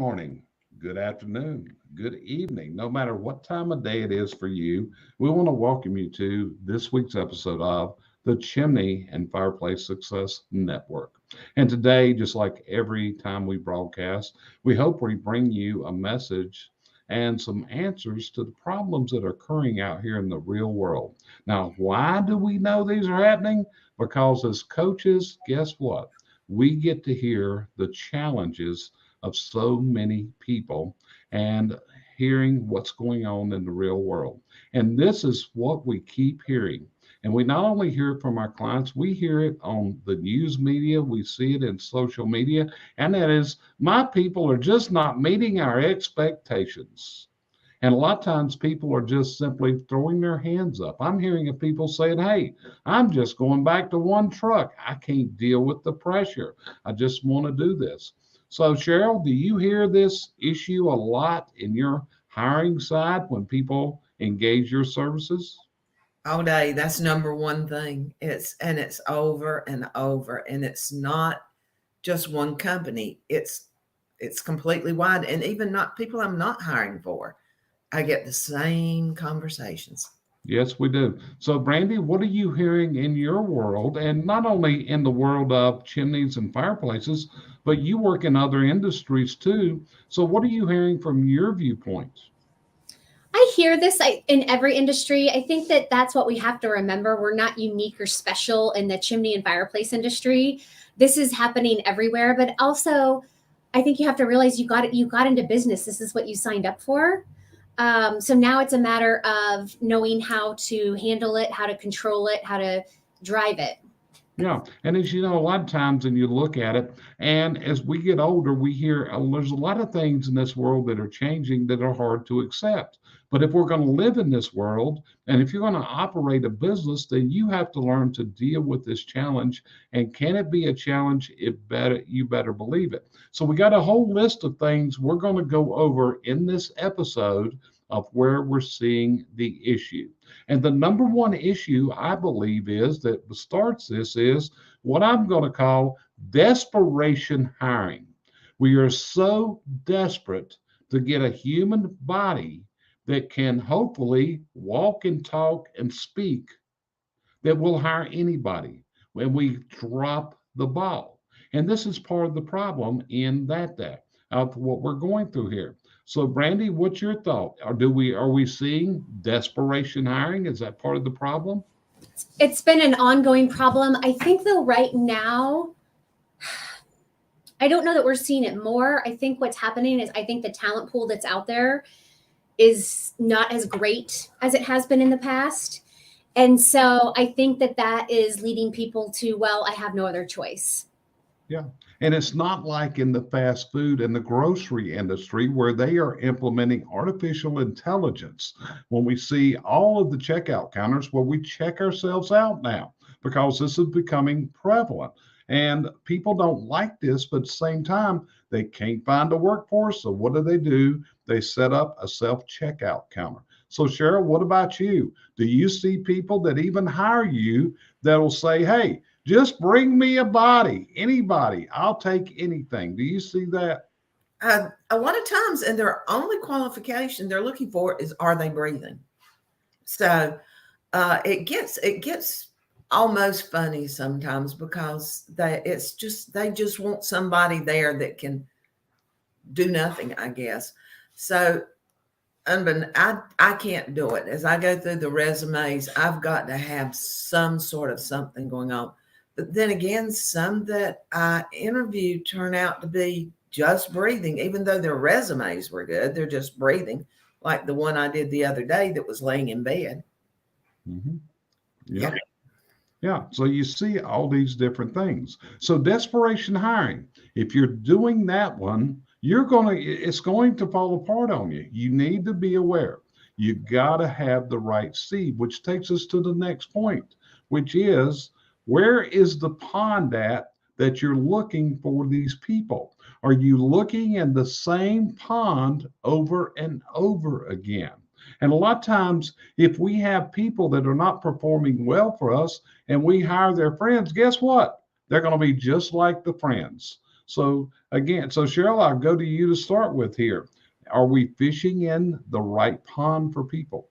morning, good afternoon, good evening. No matter what time of day it is for you, we want to welcome you to this week's episode of the Chimney and Fireplace Success Network. And today, just like every time we broadcast, we hope we bring you a message and some answers to the problems that are occurring out here in the real world. Now, why do we know these are happening? Because as coaches, guess what? We get to hear the challenges of so many people and hearing what's going on in the real world. And this is what we keep hearing. And we not only hear it from our clients, we hear it on the news media, we see it in social media, and that is, my people are just not meeting our expectations. And a lot of times people are just simply throwing their hands up. I'm hearing of people saying, hey, I'm just going back to one truck. I can't deal with the pressure. I just want to do this. So, Cheryl, do you hear this issue a lot in your hiring side when people engage your services? All day. That's number one thing. It's over and over. And it's not just one company. It's completely wide. And even not people I'm not hiring for. I get the same conversations. Yes, we do. So, Brandi, what are you hearing in your world, and not only in the world of chimneys and fireplaces, but you work in other industries too. So, what are you hearing from your viewpoint? I hear this in every industry. I think that that's what we have to remember. We're not unique or special in the chimney and fireplace industry. This is happening everywhere, but also I think you have to realize you got into business. This is what you signed up for. So now it's a matter of knowing how to handle it, how to control it, how to drive it. Yeah, and as you know, a lot of times, and you look at it, and as we get older, we hear there's a lot of things in this world that are changing that are hard to accept. But if we're going to live in this world, and if you're going to operate a business, then you have to learn to deal with this challenge. And can it be a challenge? You better believe it. So we got a whole list of things we're going to go over in this episode of where we're seeing the issue. And the number one issue, I believe, is that starts this is what I'm going to call desperation hiring. We are so desperate to get a human body that can hopefully walk and talk and speak that will hire anybody when we drop the ball. And this is part of the problem in that of what we're going through here. So, Brandi, what's your thought? Are we seeing desperation hiring? Is that part of the problem? It's been an ongoing problem. I think though right now, I don't know that we're seeing it more. I think what's happening is I think the talent pool that's out there is not as great as it has been in the past. And so I think that is leading people to, well, I have no other choice. Yeah. And it's not like in the fast food and the grocery industry where they are implementing artificial intelligence. When we see all of the checkout counters where we check ourselves out now, because this is becoming prevalent. And people don't like this, but at the same time, they can't find a workforce. So what do? They set up a self-checkout counter. So Cheryl, what about you? Do you see people that even hire you that'll say, hey, just bring me a body, anybody. I'll take anything. Do you see that? A lot of times, and their only qualification they're looking for is, are they breathing? So it gets almost funny sometimes because they just want somebody there that can do nothing, I guess. So I can't do it. As I go through the resumes, I've got to have some sort of something going on. But then again, some that I interviewed turn out to be just breathing, even though their resumes were good. They're just breathing, like the one I did the other day that was laying in bed. Mm-hmm. Yeah. Yeah. So you see all these different things. So desperation hiring, if you're doing that one, it's going to fall apart on you. You need to be aware. You got to have the right seed, which takes us to the next point, which is, where is the pond at that you're looking for these people? Are you looking in the same pond over and over again? And a lot of times, if we have people that are not performing well for us and we hire their friends, guess what? They're going to be just like the friends. So again, so Sheryl, I'll go to you to start with here. Are we fishing in the right pond for people?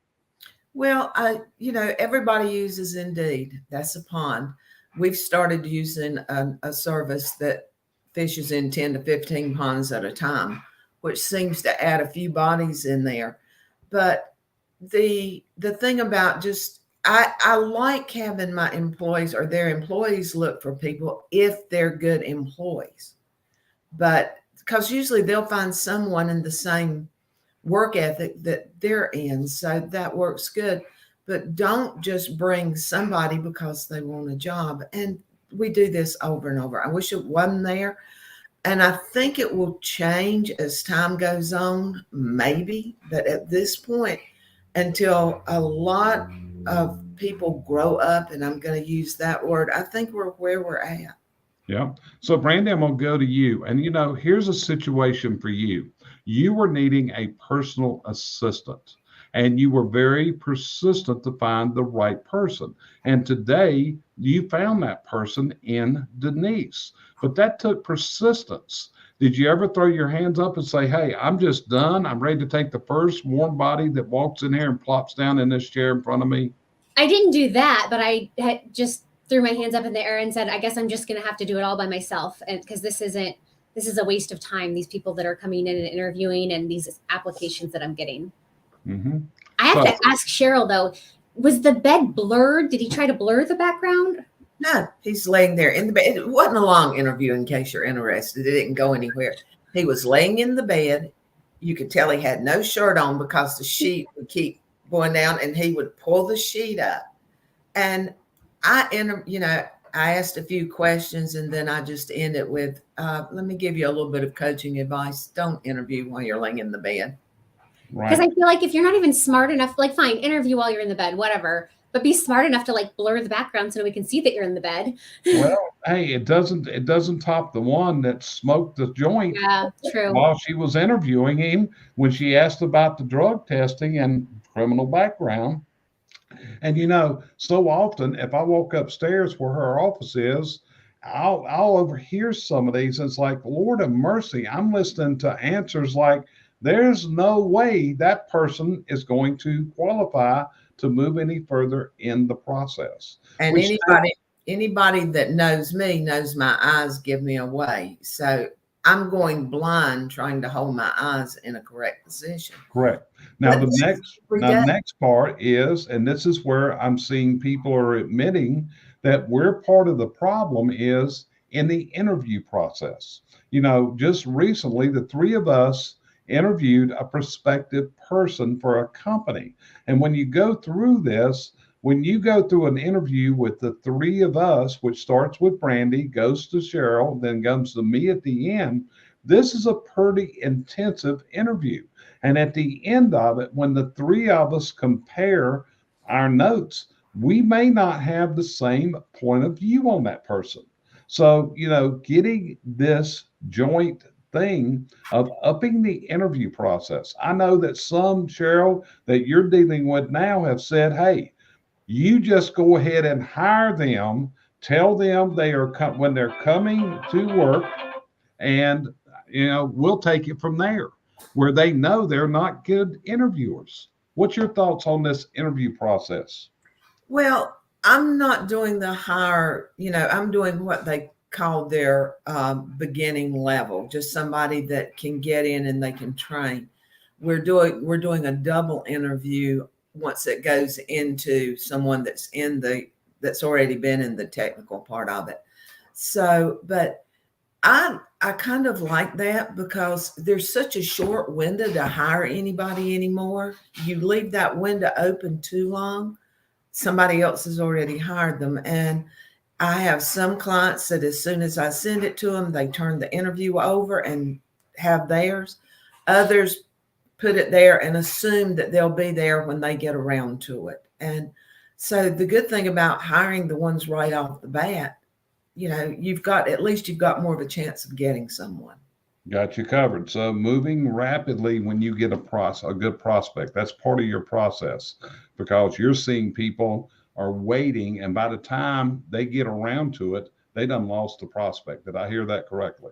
Well, everybody uses Indeed. That's a pond. We've started using a service that fishes in 10 to 15 ponds at a time, which seems to add a few bodies in there. But the thing about just I like having my employees or their employees look for people if they're good employees. But because usually they'll find someone in the same work ethic that they're in. So that works good. But don't just bring somebody because they want a job. And we do this over and over. I wish it wasn't there. And I think it will change as time goes on, maybe. But at this point, until a lot of people grow up, and I'm going to use that word, I think we're where we're at. Yeah. So, Brandi, I'm going to go to you. And, here's a situation for you. You were needing a personal assistant, and you were very persistent to find the right person. And today, you found that person in Denise. But that took persistence. Did you ever throw your hands up and say, hey, I'm just done. I'm ready to take the first warm body that walks in here and plops down in this chair in front of me? I didn't do that, but I had just threw my hands up in the air and said, I guess I'm just going to have to do it all by myself. And because this is a waste of time. These people that are coming in and interviewing and these applications that I'm getting. Mm-hmm. I have to ask Sheryl though, was the bed blurred? Did he try to blur the background? No, he's laying there in the bed. It wasn't a long interview in case you're interested. It didn't go anywhere. He was laying in the bed. You could tell he had no shirt on because the sheet would keep going down and he would pull the sheet up. And I asked a few questions and then I just ended with, let me give you a little bit of coaching advice. Don't interview while you're laying in the bed. Because I feel like if you're not even smart enough, like fine, interview while you're in the bed, whatever, but be smart enough to like blur the background so we can see that you're in the bed. Well, hey, it doesn't top the one that smoked the joint. Yeah, true. While she was interviewing him when she asked about the drug testing and criminal background. And so often if I walk upstairs where her office is, I'll overhear some of these. And it's like, Lord of mercy, I'm listening to answers like, there's no way that person is going to qualify to move any further in the process. And anybody that knows me knows my eyes give me away. So I'm going blind trying to hold my eyes in a correct position. Correct. Now the next part is, and this is where I'm seeing people are admitting that we're part of the problem is in the interview process. Just recently, the three of us interviewed a prospective person for a company. And when you go through this, when you go through an interview with the three of us, which starts with Brandi, goes to Sheryl, then comes to me at the end, this is a pretty intensive interview. And at the end of it, when the three of us compare our notes, we may not have the same point of view on that person. So, getting this joint thing of upping the interview process. I know that some, Sheryl, that you're dealing with now have said, hey, you just go ahead and hire them, tell them when they're coming to work, and we'll take it from there, where they know they're not good interviewers. What's your thoughts on this interview process? Well, I'm not doing the hire, I'm doing what they call their beginning level, just somebody that can get in and they can train. We're doing a double interview once it goes into someone that's already been in the technical part of it. So, but I kind of like that because there's such a short window to hire anybody anymore. You leave that window open too long, somebody else has already hired them. And I have some clients that as soon as I send it to them, they turn the interview over and have theirs. Others put it there and assume that they'll be there when they get around to it. And so the good thing about hiring the ones right off the bat, you've got more of a chance of getting someone. Got you covered. So moving rapidly when you get a good prospect, that's part of your process because you're seeing people are waiting, and by the time they get around to it, they done lost the prospect. Did I hear that correctly?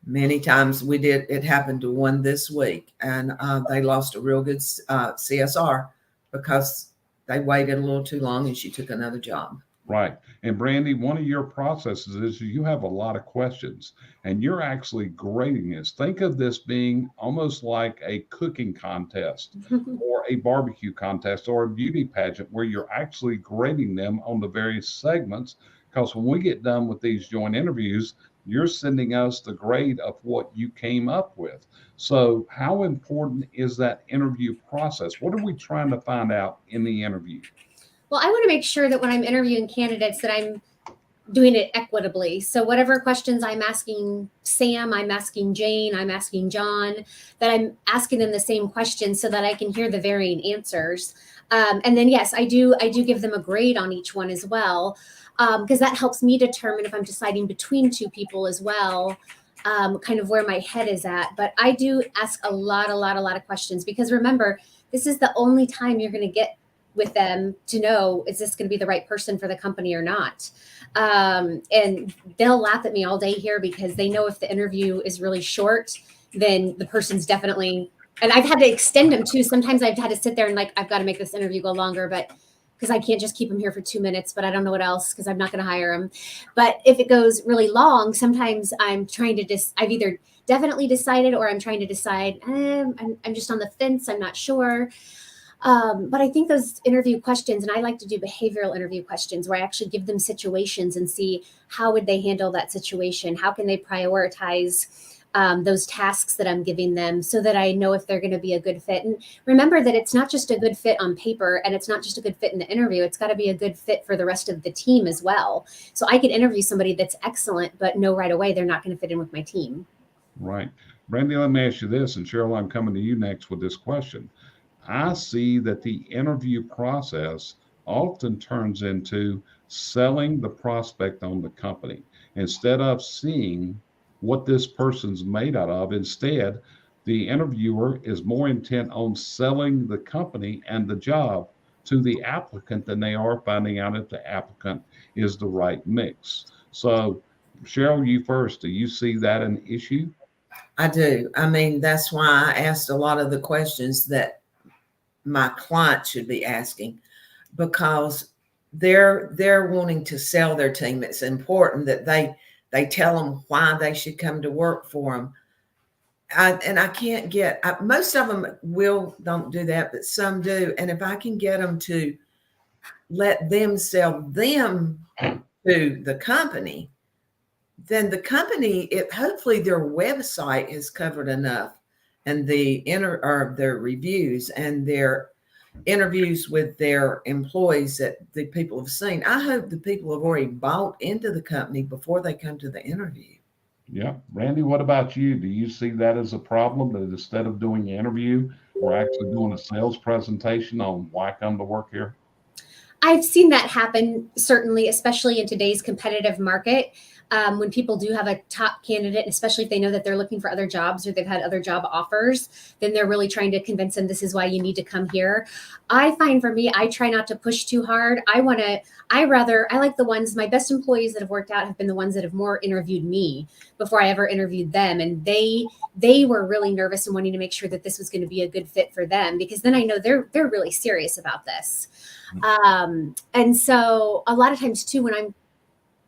Many times we did. It happened to one this week, and they lost a real good CSR because they waited a little too long and she took another job. Right. And Brandi, one of your processes is you have a lot of questions and you're actually grading this. Think of this being almost like a cooking contest or a barbecue contest or a beauty pageant where you're actually grading them on the various segments. Because when we get done with these joint interviews, you're sending us the grade of what you came up with. So, how important is that interview process? What are we trying to find out in the interview? Well, I want to make sure that when I'm interviewing candidates that I'm doing it equitably. So whatever questions I'm asking Sam, I'm asking Jane, I'm asking John, that I'm asking them the same questions so that I can hear the varying answers. And then, yes, I do give them a grade on each one as well, because that helps me determine if I'm deciding between two people as well, kind of where my head is at. But I do ask a lot of questions, because remember, this is the only time you're going to get with them to know, is this going to be the right person for the company or not? And they'll laugh at me all day here because they know if the interview is really short, then the person's definitely, and I've had to extend them too. Sometimes I've had to sit there and like, I've got to make this interview go longer, but because I can't just keep them here for 2 minutes, but I don't know what else, because I'm not going to hire them. But if it goes really long, sometimes I'm trying to I've either definitely decided, or I'm trying to decide, I'm just on the fence. I'm not sure. But I think those interview questions, and I like to do behavioral interview questions where I actually give them situations and see how would they handle that situation? How can they prioritize those tasks that I'm giving them so that I know if they're going to be a good fit? And remember that it's not just a good fit on paper, and it's not just a good fit in the interview. It's got to be a good fit for the rest of the team as well. So I could interview somebody that's excellent, but know right away they're not going to fit in with my team. Right. Brandi, let me ask you this, and Sheryl, I'm coming to you next with this question. I see that the interview process often turns into selling the prospect on the company instead of seeing what this person's made out of. Instead, the interviewer is more intent on selling the company and the job to the applicant than they are finding out if the applicant is the right mix. So, Sheryl, you first. Do you see that an issue? I do. I mean, that's why I asked a lot of the questions that my client should be asking, because they're wanting to sell their team. It's important that they tell them why they should come to work for them. I can't get most of them don't do that, but some do. And if I can get them to let them sell them to the company, then the company, hopefully their website is covered enough, and their reviews and their interviews with their employees that the people have seen. I hope the people have already bought into the company before they come to the interview. Yeah. Brandi, what about you? Do you see that as a problem, that instead of doing an interview, we're actually doing a sales presentation on why come to work here? I've seen that happen, certainly, especially in today's competitive market. When people do have a top candidate, especially if they know that they're looking for other jobs or they've had other job offers, then they're really trying to convince them this is why you need to come here. I find for me, I try not to push too hard. I like the ones, my best employees that have worked out have been the ones that have more interviewed me before I ever interviewed them. And they were really nervous and wanting to make sure that this was going to be a good fit for them, because then I know they're really serious about this. And so a lot of times too, when I'm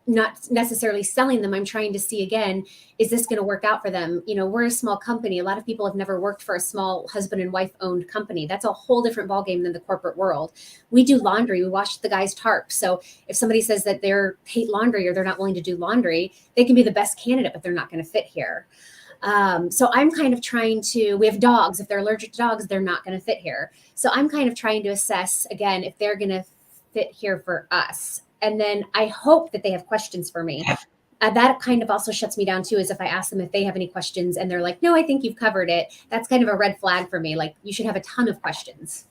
not necessarily selling them, I'm trying to see again, is this going to work out for them? You know, we're a small company. A lot of people have never worked for a small husband and wife owned company. That's a whole different ballgame than the corporate world. We do laundry. We wash the guys' tarps. So if somebody says that they hate laundry or they're not willing to do laundry, they can be the best candidate, but they're not going to fit here. So I'm kind of trying we have dogs. If they're allergic to dogs, they're not going to fit here. So I'm kind of trying to assess again, if they're going to fit here for us. And then I hope that they have questions for me. That kind of also shuts me down too, is if I ask them if they have any questions and they're like, no, I think you've covered it. That's kind of a red flag for me. Like, you should have a ton of questions.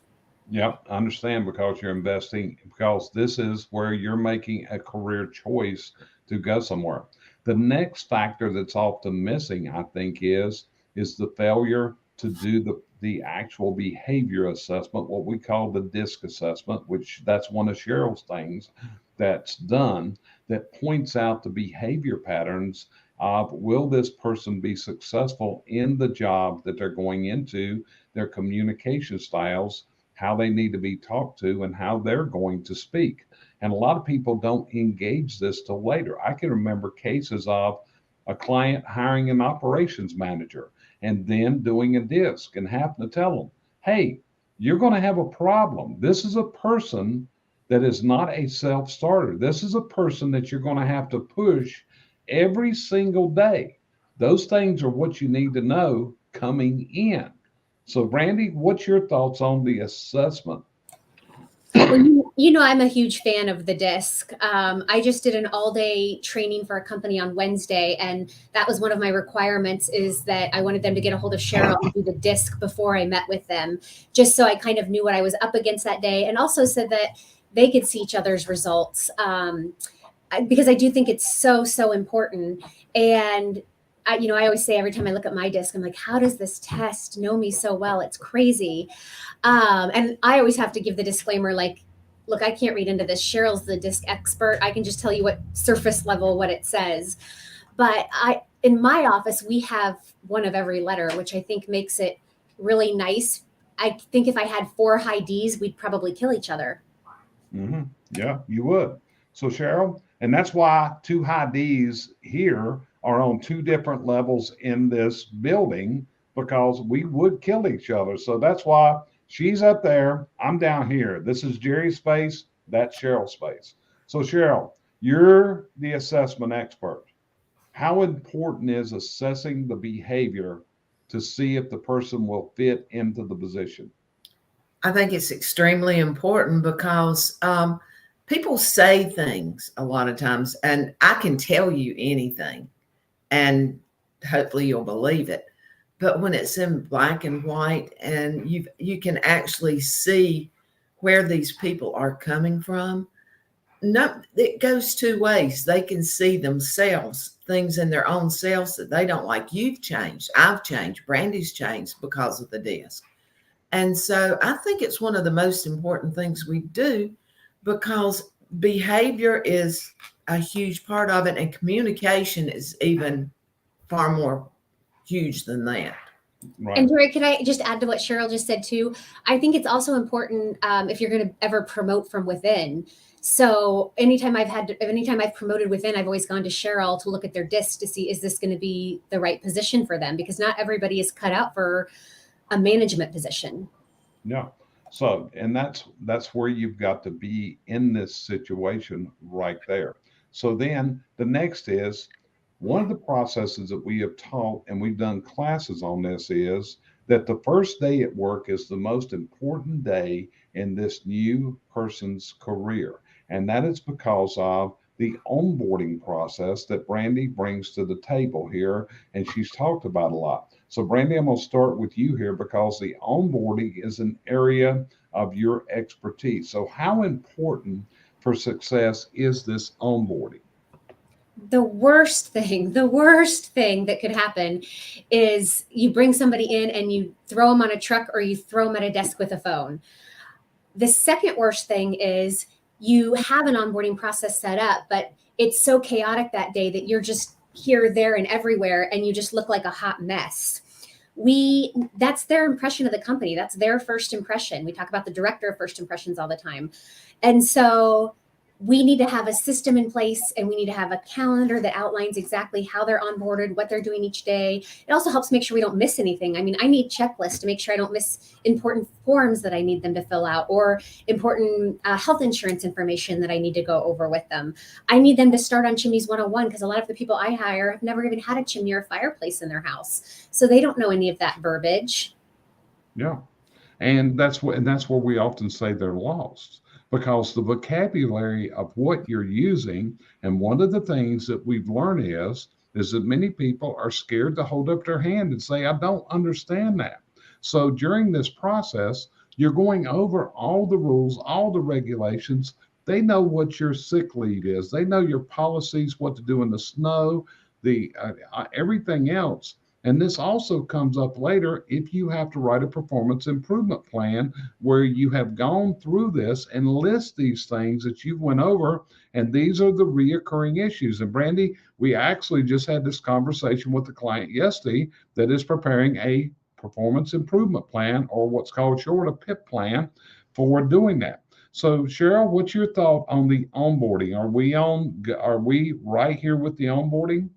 Yep, I understand, because you're investing, because this is where you're making a career choice to go somewhere. The next factor that's often missing, I think, is the failure to do the actual behavior assessment, what we call the DISC assessment, which that's one of Sheryl's things that's done, that points out the behavior patterns of will this person be successful in the job that they're going into, their communication styles, how they need to be talked to, and how they're going to speak. And a lot of people don't engage this till later. I can remember cases of a client hiring an operations manager and then doing a disc and having to tell them, hey, you're going to have a problem. This is a person that is not a self-starter. This is a person that you're going to have to push every single day. Those things are what you need to know coming in. So, Brandi, what's your thoughts on the assessment? Well, I'm a huge fan of the disc. I just did an all-day training for a company on Wednesday, and that was one of my requirements, is that I wanted them to get a hold of Sheryl and do the disc before I met with them, just so I kind of knew what I was up against that day, and also so that they could see each other's results, because I do think it's so, so important. And I always say, every time I look at my disc, I'm like, how does this test know me so well? It's crazy. And I always have to give the disclaimer, like, look, I can't read into this. Cheryl's the disc expert. I can just tell you what surface level, what it says. But in my office, we have one of every letter, which I think makes it really nice. I think if I had 4 high Ds, we'd probably kill each other. Mm-hmm. Yeah, you would. So, Sheryl, and that's why 2 high Ds here are on 2 different levels in this building, because we would kill each other. So that's why she's up there, I'm down here. This is Jerry's space, that's Cheryl's space. So, Sheryl, you're the assessment expert. How important is assessing the behavior to see if the person will fit into the position? I think it's extremely important because people say things a lot of times, and I can tell you anything and hopefully you'll believe it. But when it's in black and white and you can actually see where these people are coming from, no, it goes 2 ways. They can see themselves, things in their own selves that they don't like. You've changed. I've changed. Brandi's changed because of the disc. And so I think it's one of the most important things we do, because behavior is a huge part of it, and communication is even far more huge than that. Right. And Jerry, can I just add to what Sheryl just said too? I think it's also important if you're going to ever promote from within. So anytime I've promoted within, I've always gone to Sheryl to look at their disc to see, is this going to be the right position for them? Because not everybody is cut out for a management position. Yeah. So, and that's where you've got to be in this situation right there. So then the next is, one of the processes that we have taught, and we've done classes on this, is that the first day at work is the most important day in this new person's career. And that is because of the onboarding process that Brandi brings to the table here, and she's talked about a lot. So, Brandi, I'm going to start with you here, because the onboarding is an area of your expertise. So, how important for success is this onboarding? The worst thing that could happen is you bring somebody in and you throw them on a truck, or you throw them at a desk with a phone. The second worst thing is you have an onboarding process set up, but it's so chaotic that day that you're just here, there, and everywhere, and you just look like a hot mess. That's their impression of the company. That's their first impression. We talk about the director of first impressions all the time. And so we need to have a system in place, and we need to have a calendar that outlines exactly how they're onboarded, what they're doing each day. It also helps make sure we don't miss anything. I mean, I need checklists to make sure I don't miss important forms that I need them to fill out, or important health insurance information that I need to go over with them. I need them to start on Chimneys 101, because a lot of the people I hire have never even had a chimney or a fireplace in their house. So they don't know any of that verbiage. Yeah. And that's where we often say they're lost, because the vocabulary of what you're using, and one of the things that we've learned is that many people are scared to hold up their hand and say, I don't understand that. So during this process, you're going over all the rules, all the regulations. They know what your sick leave is. They know your policies, what to do in the snow, everything else. And this also comes up later if you have to write a performance improvement plan where you have gone through this and list these things that you've went over, and these are the reoccurring issues. And Brandi, we actually just had this conversation with the client yesterday that is preparing a performance improvement plan, or what's called short a PIP plan, for doing that. So Sheryl, what's your thought on the onboarding? Are we right here with the onboarding?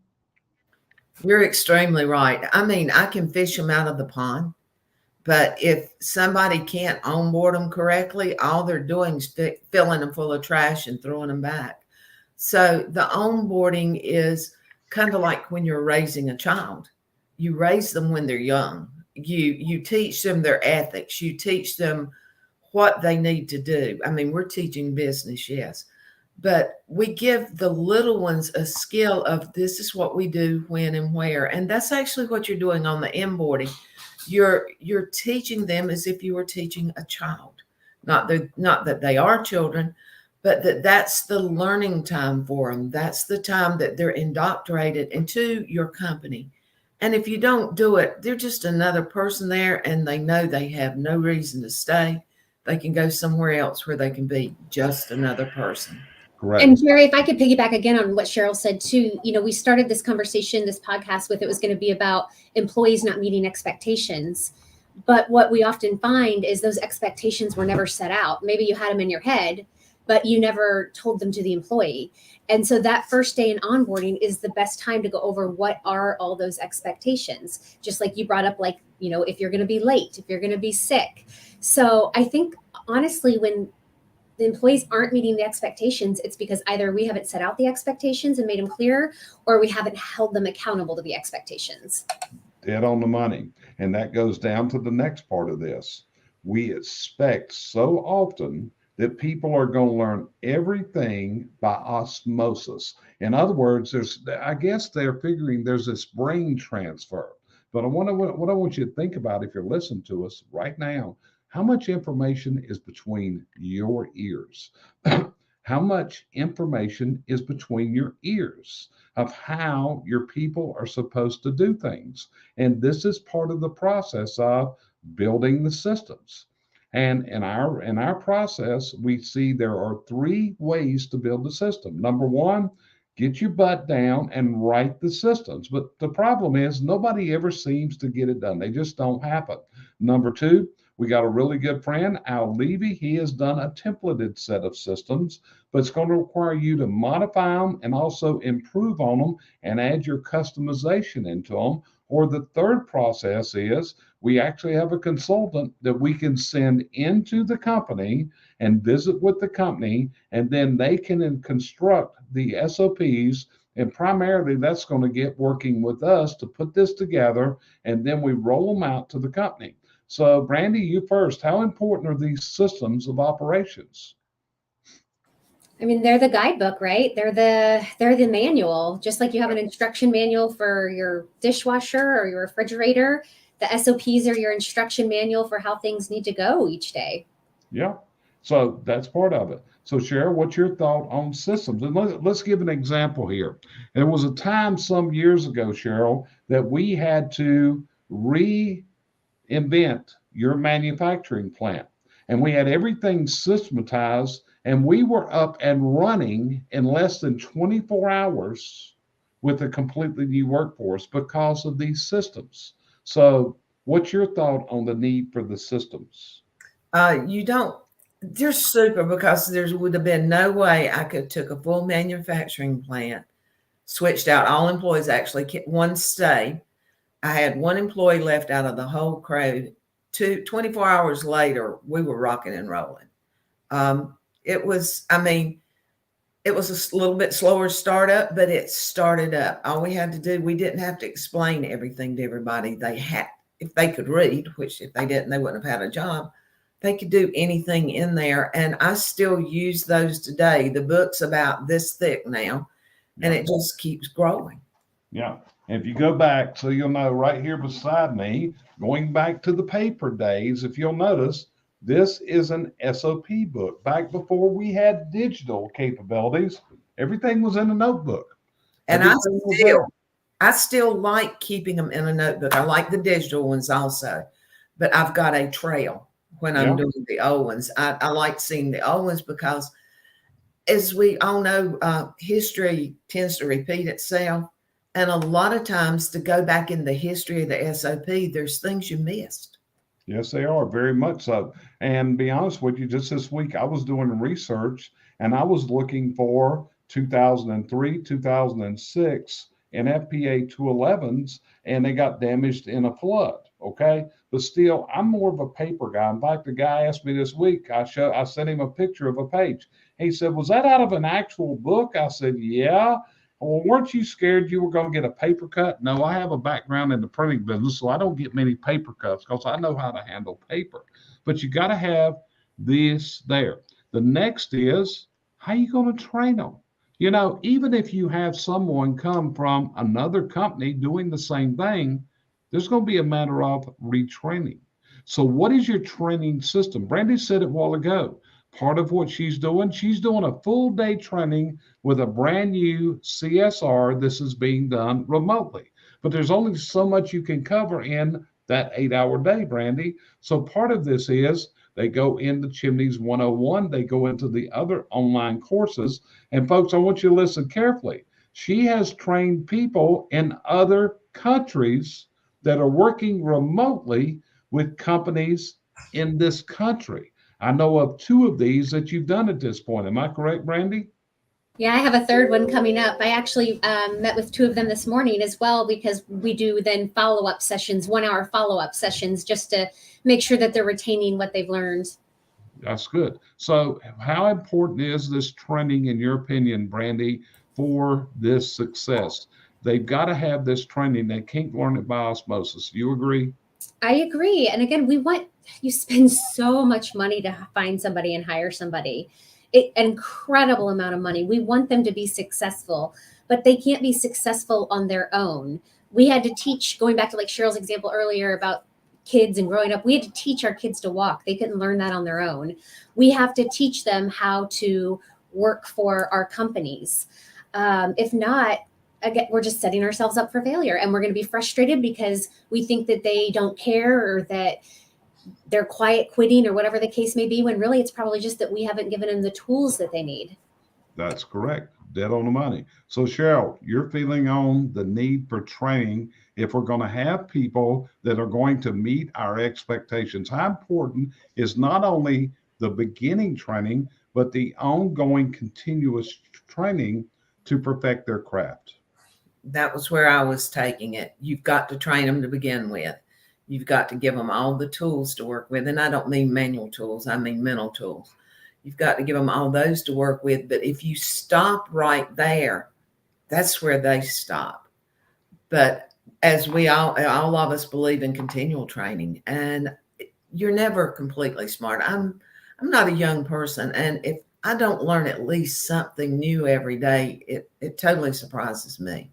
You're extremely right. I mean, I can fish them out of the pond, but if somebody can't onboard them correctly, all they're doing is filling them full of trash and throwing them back. So the onboarding is kind of like when you're raising a child. You raise them when they're young. You teach them their ethics. You teach them what they need to do. I mean, we're teaching business, yes, but we give the little ones a skill of this is what we do, when and where. And that's actually what you're doing on the onboarding. You're teaching them as if you were teaching a child. Not that they are children, but that's the learning time for them. That's the time that they're indoctrinated into your company. And if you don't do it, they're just another person there, and they know they have no reason to stay. They can go somewhere else where they can be just another person. Correct. And Jerry, if I could piggyback again on what Sheryl said too, we started this conversation, this podcast, with it was going to be about employees not meeting expectations. But what we often find is those expectations were never set out. Maybe you had them in your head, but you never told them to the employee. And so that first day in onboarding is the best time to go over what are all those expectations. Just like you brought up, like, if you're going to be late, if you're going to be sick. So I think, honestly, when the employees aren't meeting the expectations, it's because either we haven't set out the expectations and made them clear, or we haven't held them accountable to the expectations. Dead on the money. And that goes down to the next part of this. We expect so often that people are going to learn everything by osmosis. In other words, I guess they're figuring there's this brain transfer. But what I want you to think about, if you're listening to us right now, how much information is between your ears? How much information is between your ears of how your people are supposed to do things? And this is part of the process of building the systems. And in our process, we see there are 3 ways to build the system. Number 1, get your butt down and write the systems. But the problem is nobody ever seems to get it done. They just don't happen. Number 2, we got a really good friend, Al Levy. He has done a templated set of systems, but it's going to require you to modify them and also improve on them and add your customization into them. Or the third process is we actually have a consultant that we can send into the company and visit with the company, and then they can construct the SOPs. And primarily that's going to get working with us to put this together, and then we roll them out to the company. So Brandi, you first. How important are these systems of operations? I mean, they're the guidebook, right? They're the manual. Just like you have an instruction manual for your dishwasher or your refrigerator, the SOPs are your instruction manual for how things need to go each day. Yeah. So that's part of it. So Sheryl, what's your thought on systems? And let's give an example here. There was a time some years ago, Sheryl, that we had to reinvent your manufacturing plant. And we had everything systematized, and we were up and running in less than 24 hours with a completely new workforce because of these systems. So what's your thought on the need for the systems? They're super, because there would have been no way I could took a full manufacturing plant, switched out all employees, actually one stay. I had one employee left out of the whole crew. 24 hours later, we were rocking and rolling. It was a little bit slower startup, but it started up. All we had to do, we didn't have to explain everything to everybody. If they could read, which if they didn't, they wouldn't have had a job. They could do anything in there. And I still use those today. The book's about this thick now, and it just keeps growing. Yeah. And if you go back, so you'll know right here beside me, going back to the paper days, if you'll notice, this is an SOP book. Back before we had digital capabilities, everything was in a notebook. And I still like keeping them in a notebook. I like the digital ones also, but I've got a trail when I'm doing the old ones. I like seeing the old ones because, as we all know, history tends to repeat itself. And a lot of times, to go back in the history of the SOP, there's things you missed. Yes, they are, very much so. And be honest with you, just this week I was doing research and I was looking for 2003, 2006 and FPA 211s, and they got damaged in a flood. Okay. But still, I'm more of a paper guy. In fact, the guy asked me this week, I sent him a picture of a page. He said, "Was that out of an actual book?" I said, "Yeah." "Well, weren't you scared you were going to get a paper cut?" No, I have a background in the printing business, so I don't get many paper cuts because I know how to handle paper. But you got to have this there. The next is, how you going to train them? You know, even if you have someone come from another company doing the same thing, there's going to be a matter of retraining. So what is your training system? Brandi said it a while ago. Part of what she's doing a full day training with a brand new CSR. This is being done remotely, but there's only so much you can cover in that 8-hour day, Brandi. So part of this is they go into Chimneys 101, they go into the other online courses. And folks, I want you to listen carefully. She has trained people in other countries that are working remotely with companies in this country. I know of 2 of these that you've done at this point. Am I correct, Brandi? Yeah, I have a third one coming up. I actually met with 2 of them this morning as well, because we do then follow-up sessions, 1-hour follow-up sessions, just to make sure that they're retaining what they've learned. That's good. So how important is this training, in your opinion, Brandi, for this success? They've got to have this training. They can't learn it by osmosis. You agree? I agree. And again, you spend so much money to find somebody and hire somebody. An incredible amount of money. We want them to be successful, but they can't be successful on their own. We had to teach, going back to like Sheryl's example earlier about kids and growing up, we had to teach our kids to walk. They couldn't learn that on their own. We have to teach them how to work for our companies. If not, again, we're just setting ourselves up for failure, and we're going to be frustrated because we think that they don't care, or that they're quiet quitting, or whatever the case may be, when really it's probably just that we haven't given them the tools that they need. That's correct. Dead on the money. So Sheryl, your feeling on the need for training if we're going to have people that are going to meet our expectations. How important is not only the beginning training, but the ongoing continuous training to perfect their craft? That was where I was taking it. You've got to train them to begin with. You've got to give them all the tools to work with. And I don't mean manual tools, I mean mental tools. You've got to give them all those to work with. But if you stop right there, that's where they stop. But as we all of us believe in continual training, and you're never completely smart. I'm not a young person. And if I don't learn at least something new every day, it totally surprises me.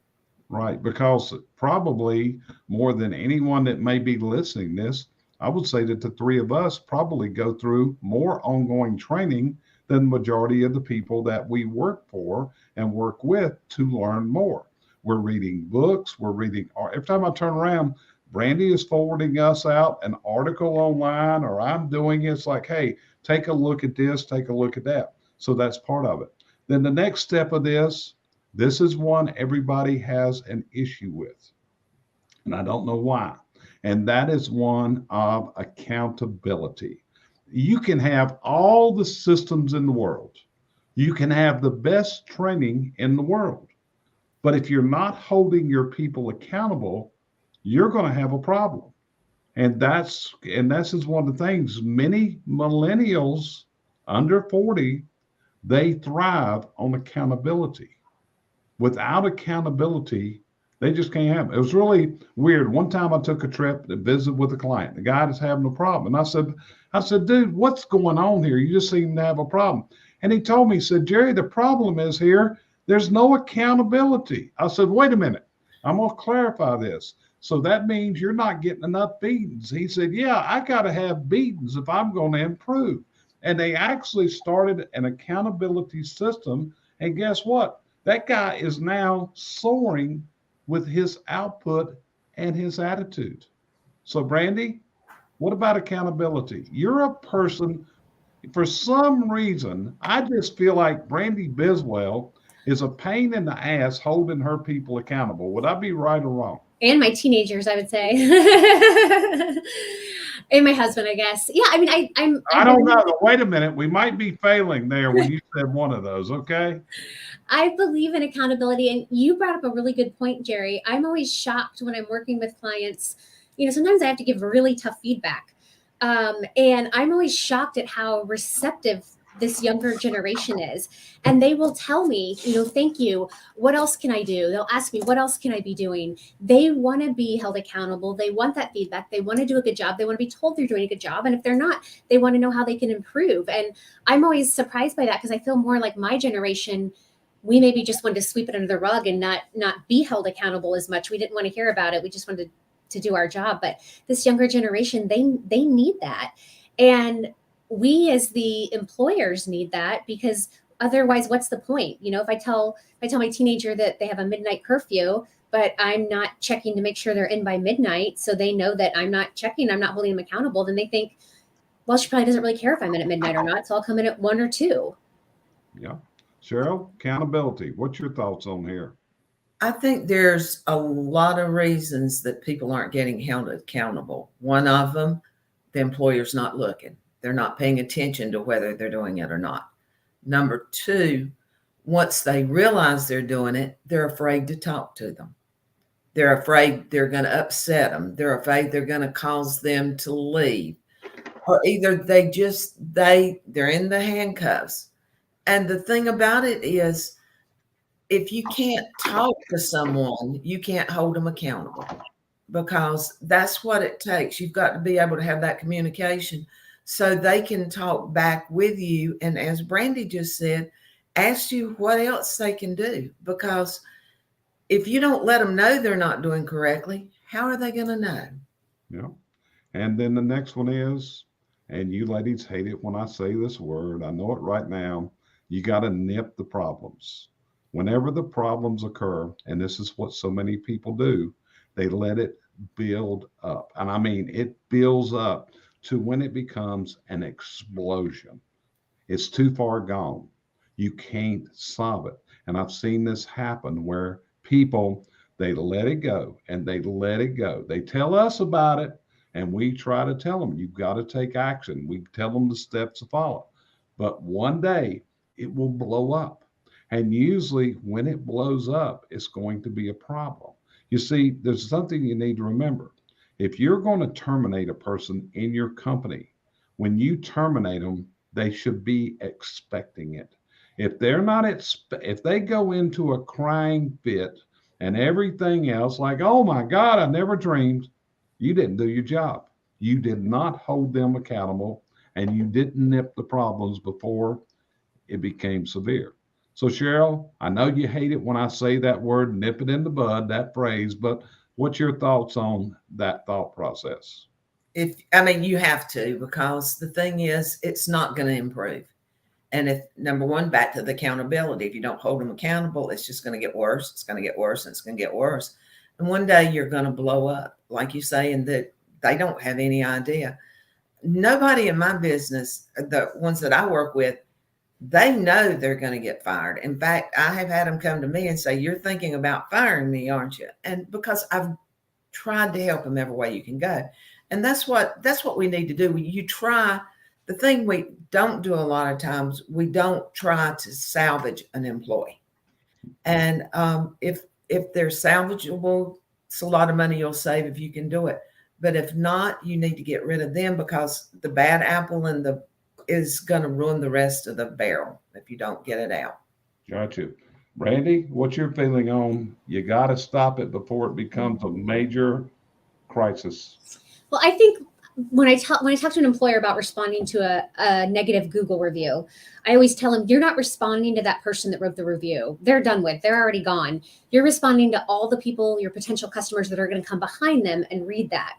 Right, because probably more than anyone that may be listening this, I would say that the 3 of us probably go through more ongoing training than the majority of the people that we work for and work with to learn more. We're reading books, every time I turn around, Brandi is forwarding us out an article online, or I'm doing it. It's like, hey, take a look at this, take a look at that. So that's part of it. Then the next step of this is one everybody has an issue with, and I don't know why. And that is one of accountability. You can have all the systems in the world. You can have the best training in the world. But if you're not holding your people accountable, you're going to have a problem. And this is one of the things. Many millennials under 40, they thrive on accountability. Without accountability, they just can't have it. It was really weird. One time I took a trip to visit with a client. The guy is having a problem. And I said, dude, what's going on here? You just seem to have a problem. And he told me, he said, Jerry, the problem is here, there's no accountability. I said, wait a minute. I'm going to clarify this. So that means you're not getting enough beatings. He said, yeah, I got to have beatings if I'm going to improve. And they actually started an accountability system. And guess what? That guy is now soaring with his output and his attitude. So, Brandi, what about accountability? You're a person, for some reason, I just feel like Brandi Biswell is a pain in the ass holding her people accountable. Would I be right or wrong? And my teenagers, I would say. And my husband, I guess. Yeah, I mean, I don't know. Wait a minute. We might be failing there when you said one of those, okay? I believe in accountability. And you brought up a really good point, Jerry. I'm always shocked when I'm working with clients. Sometimes I have to give really tough feedback. And I'm always shocked at how receptive this younger generation is. And they will tell me, thank you. What else can I do? They'll ask me, what else can I be doing? They want to be held accountable. They want that feedback. They want to do a good job. They want to be told they're doing a good job. And if they're not, they want to know how they can improve. And I'm always surprised by that, because I feel more like my generation, we maybe just wanted to sweep it under the rug and not be held accountable as much. We didn't want to hear about it. We just wanted to do our job. But this younger generation, they need that. And we as the employers need that, because otherwise, what's the point? If I tell my teenager that they have a midnight curfew, but I'm not checking to make sure they're in by midnight, so they know that I'm not checking, I'm not holding them accountable, then they think, well, she probably doesn't really care if I'm in at midnight or not, so I'll come in at 1 or 2. Yeah. Cheryl, accountability. What's your thoughts on here? I think there's a lot of reasons that people aren't getting held accountable. One of them, the employer's not looking. They're not paying attention to whether they're doing it or not. Number 2, once they realize they're doing it, they're afraid to talk to them. They're afraid they're going to upset them. They're afraid they're going to cause them to leave. Or either they're in the handcuffs. And the thing about it is, if you can't talk to someone, you can't hold them accountable, because that's what it takes. You've got to be able to have that communication so they can talk back with you. And as Brandi just said, ask you what else they can do, because if you don't let them know they're not doing correctly, how are they going to know? Yeah. And then the next one is, and you ladies hate it when I say this word, I know it right now, you got to nip the problems. Whenever the problems occur, and this is what so many people do, they let it build up. And I mean, it builds up to when it becomes an explosion. It's too far gone. You can't solve it. And I've seen this happen where people, they let it go and they let it go. They tell us about it and we try to tell them, you've got to take action. We tell them the steps to follow. But one day it will blow up. And usually when it blows up, it's going to be a problem. You see, there's something you need to remember. If you're going to terminate a person in your company, when you terminate them, they should be expecting it. If they're not, if they go into a crying fit and everything else, like, oh my God, I never dreamed, you didn't do your job. You did not hold them accountable, and you didn't nip the problems before it became severe. So Cheryl, I know you hate it when I say that word, nip it in the bud, that phrase, but what's your thoughts on that thought process? You have to, because the thing is, it's not going to improve. And if, number one, back to the accountability, if you don't hold them accountable, it's just going to get worse. It's going to get worse, and it's going to get worse. And one day you're going to blow up, like you say, and that they don't have any idea. Nobody in my business, the ones that I work with, they know they're going to get fired. In fact, I have had them come to me and say, you're thinking about firing me, aren't you? And because I've tried to help them every way you can go. And that's what we need to do. You try. The thing we don't do a lot of times, we don't try to salvage an employee. And if they're salvageable, it's a lot of money you'll save if you can do it. But if not, you need to get rid of them, because the bad apple is going to ruin the rest of the barrel if you don't get it out. Gotcha. Brandi, what's your feeling on, you got to stop it before it becomes a major crisis? Well, I think when I talk to an employer about responding to a negative Google review, I always tell them, you're not responding to that person that wrote the review. They're done with. They're already gone. You're responding to all the people, your potential customers that are going to come behind them and read that.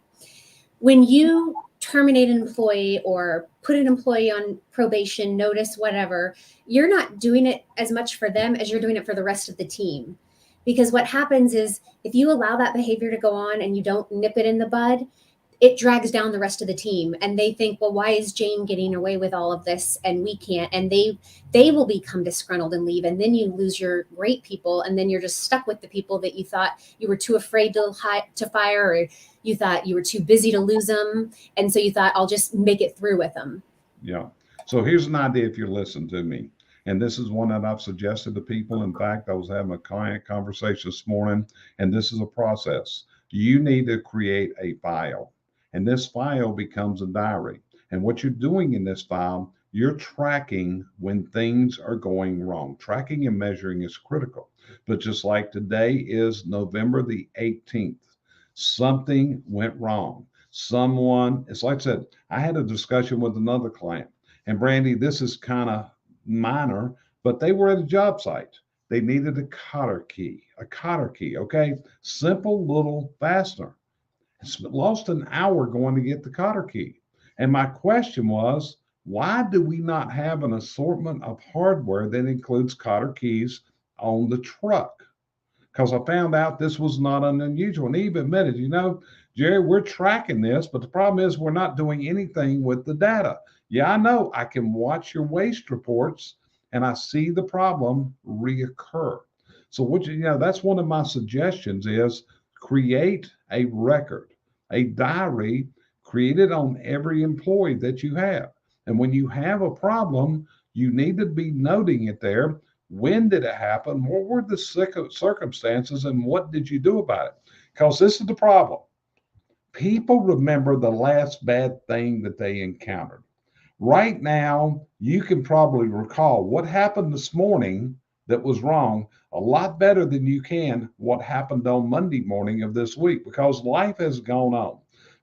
When you terminate an employee or put an employee on probation, notice, whatever, you're not doing it as much for them as you're doing it for the rest of the team. Because what happens is if you allow that behavior to go on and you don't nip it in the bud, it drags down the rest of the team, and they think, well, why is Jane getting away with all of this and we can't? And they will become disgruntled and leave, and then you lose your great people, and then you're just stuck with the people that you thought you were too afraid to fire, or you thought you were too busy to lose them, and so you thought, I'll just make it through with them. Yeah. So here's an idea if you listen to me. And this is one that I've suggested to people. In fact, I was having a client conversation this morning, and this is a process. You need to create a file, and this file becomes a diary. And what you're doing in this file, you're tracking when things are going wrong. Tracking and measuring is critical. But just like today is November the 18th, something went wrong. Someone, it's like I said, I had a discussion with another client, and Brandi, this is kind of minor, but they were at a job site. They needed a cotter key, okay? Simple little fastener. Lost an hour going to get the cotter key. And my question was, why do we not have an assortment of hardware that includes cotter keys on the truck? Because I found out this was not unusual. And he even admitted, Jerry, we're tracking this, but the problem is we're not doing anything with the data. Yeah, I know. I can watch your waste reports and I see the problem reoccur. So that's one of my suggestions is create a record, a diary, created on every employee that you have. And when you have a problem, you need to be noting it there. When did it happen? What were the circumstances and what did you do about it? Because this is the problem. People remember the last bad thing that they encountered. Right now, you can probably recall what happened this morning that was wrong a lot better than you can what happened on Monday morning of this week, because life has gone on.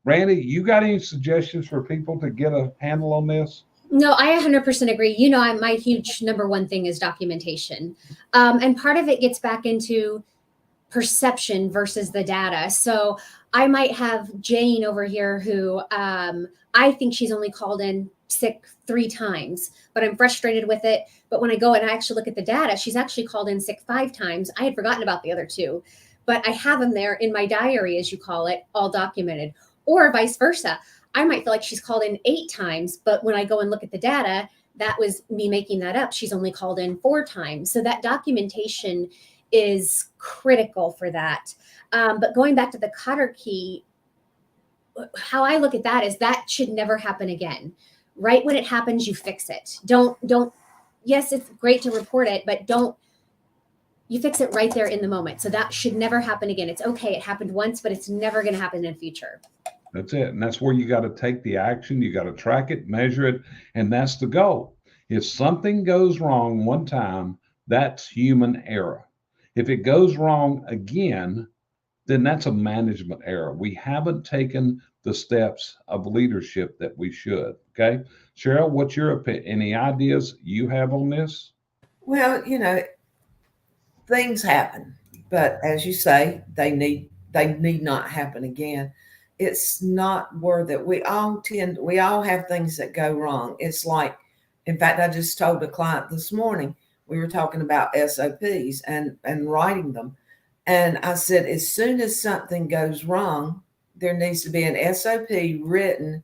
Brandi, you got any suggestions for people to get a handle on this? No, I 100% agree. My huge number one thing is documentation. And part of it gets back into perception versus the data. So I might have Jane over here who I think she's only called in sick 3 times, but I'm frustrated with it. But when I go and I actually look at the data, she's actually called in sick 5 times. I had forgotten about the other 2, but I have them there in my diary, as you call it, all documented, or vice versa. I might feel like she's called in 8 times, but when I go and look at the data, that was me making that up. She's only called in 4 times. So that documentation is critical for that. But going back to the cotter key, how I look at that is that should never happen again. Right when it happens, you fix it. Don't, yes, it's great to report it, but you fix it right there in the moment. So that should never happen again. It's okay. It happened once, but it's never going to happen in the future. That's it. And that's where you got to take the action. You got to track it, measure it. And that's the goal. If something goes wrong one time, that's human error. If it goes wrong again, then that's a management error. We haven't taken the steps of leadership that we should. Okay. Sheryl, what's your opinion? Any ideas you have on this? Well, things happen, but as you say, they need not happen again. It's not worth it. We all have things that go wrong. It's like, in fact, I just told a client this morning, we were talking about SOPs and writing them. And I said, as soon as something goes wrong, there needs to be an SOP written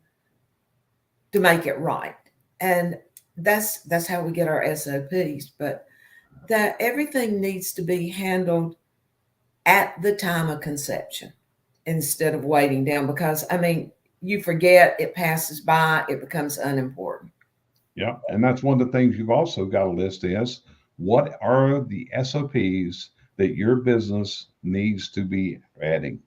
to make it right. And that's how we get our SOPs. But that everything needs to be handled at the time of conception instead of waiting down, because you forget, it passes by, it becomes unimportant. Yeah. And that's one of the things you've also got to list is what are the SOPs that your business needs to be adding?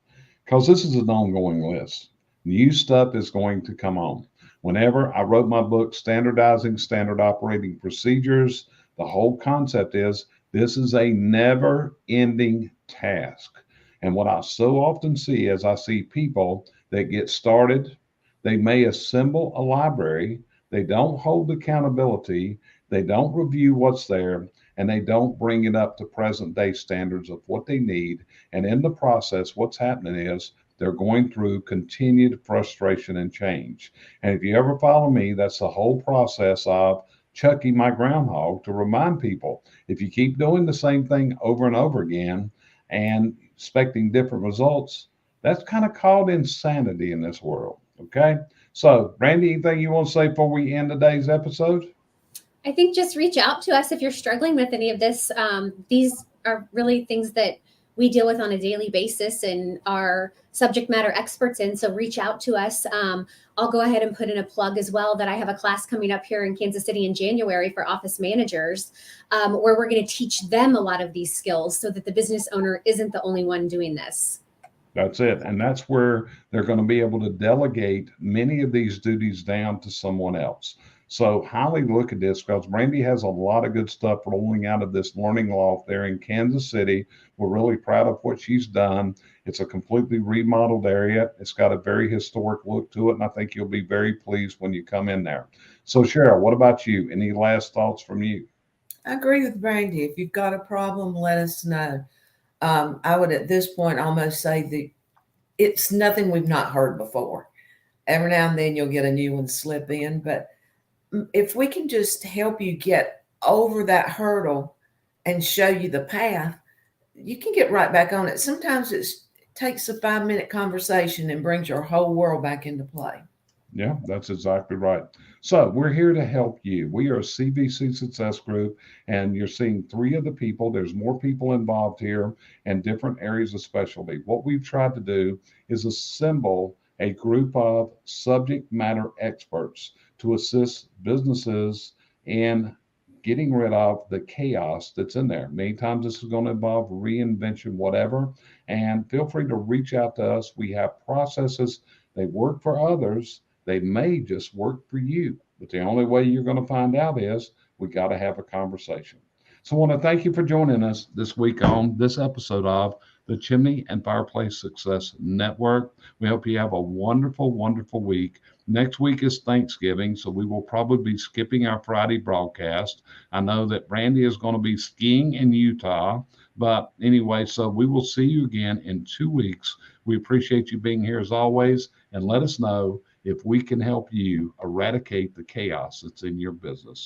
Because this is an ongoing list. New stuff is going to come on. Whenever I wrote my book, Standardizing Standard Operating Procedures, the whole concept is this is a never ending task. And what I so often see is I see people that get started, they may assemble a library, they don't hold accountability, they don't review what's there, and they don't bring it up to present day standards of what they need. And in the process, what's happening is they're going through continued frustration and change. And if you ever follow me, that's the whole process of Chucky, my groundhog, to remind people, if you keep doing the same thing over and over again, and expecting different results, that's kind of called insanity in this world. Okay. So, Brandi, anything you want to say before we end today's episode? I think just reach out to us if you're struggling with any of this. These are really things that we deal with on a daily basis and are subject matter experts in. So reach out to us. I'll go ahead and put in a plug as well that I have a class coming up here in Kansas City in January for office managers, where we're going to teach them a lot of these skills so that the business owner isn't the only one doing this. That's it. And that's where they're going to be able to delegate many of these duties down to someone else. So highly look at this because Brandi has a lot of good stuff rolling out of this learning loft there in Kansas City. We're really proud of what she's done. It's a completely remodeled area. It's got a very historic look to it. And I think you'll be very pleased when you come in there. So Sheryl, what about you? Any last thoughts from you? I agree with Brandi. If you've got a problem, let us know. I would at this point almost say that it's nothing we've not heard before. Every now and then you'll get a new one slip in, but if we can just help you get over that hurdle and show you the path, you can get right back on it. Sometimes it takes a 5-minute conversation and brings your whole world back into play. Yeah, that's exactly right. So we're here to help you. We are a CVC Success Group, and you're seeing 3 of the people. There's more people involved here and different areas of specialty. What we've tried to do is assemble a group of subject matter experts to assist businesses in getting rid of the chaos that's in there. Many times this is going to involve reinvention, whatever. And feel free to reach out to us. We have processes. They work for others. They may just work for you. But the only way you're going to find out is we got to have a conversation. So I want to thank you for joining us this week on this episode of the Chimney and Fireplace Success Network. We hope you have a wonderful, wonderful week. Next week is Thanksgiving, so we will probably be skipping our Friday broadcast. I know that Brandi is going to be skiing in Utah, but anyway, so we will see you again in 2 weeks. We appreciate you being here as always, and let us know if we can help you eradicate the chaos that's in your business.